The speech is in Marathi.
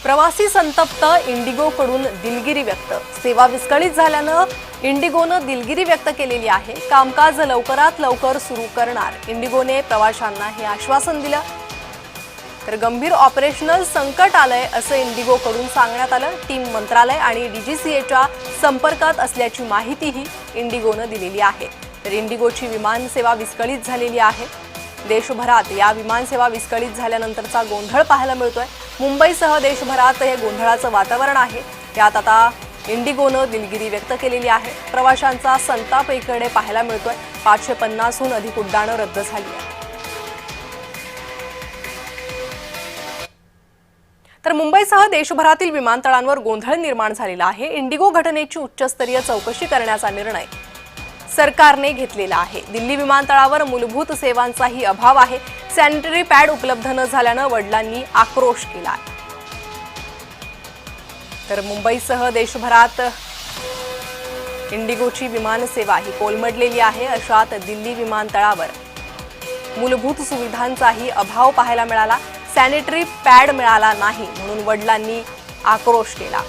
प्रवासी संतप्त, इंडिगोकडून दिलगिरी व्यक्त। सेवा विस्कळीत झाल्यानं इंडिगोनं दिलगिरी व्यक्त केलेली आहे। कामकाज लवकरात लवकर सुरू करणार इंडिगोने प्रवाशांना हे आश्वासन दिलं। तर गंभीर ऑपरेशनल संकट आलंय असं इंडिगोकडून सांगण्यात आलं। टीम मंत्रालय आणि डीजीसीएच्या संपर्कात असल्याची माहितीही इंडिगोनं दिलेली आहे। तर इंडिगोची विमान सेवा विस्कळीत झालेली आहे। देशभरात या विमानसेवा विस्कळीत झाल्यानंतरचा गोंधळ पाहायला मिळतोय। मुंबईसह देशभरात हे गोंधळाचं वातावरण आहे। त्यात आता इंडिगोनं दिलगिरी व्यक्त केलेली आहे। प्रवाशांचा संताप एकीकडे पाहायला मिळतोय। 550हून अधिक उड्डाणं रद्द झाली आहेत। तर मुंबईसह देशभरातील विमानतळांवर गोंधळ निर्माण झालेला आहे। इंडिगो घटनेची उच्चस्तरीय चौकशी करण्याचा निर्णय सरकारने घेतलेला आहे। दिल्ली विमानतळावर मूलभूत सेवांचाही अभाव आहे। सॅनिटरी पॅड उपलब्ध न झाल्यानं वडिलांनी आक्रोश केला। तर मुंबईसह देशभरात इंडिगोची विमानसेवा ही कोलमडलेली आहे। अशात दिल्ली विमानतळावर मूलभूत सुविधांचाही अभाव पाहायला मिळाला। सॅनिटरी पॅड मिळाला नाही म्हणून वडिलांनी आक्रोश केला।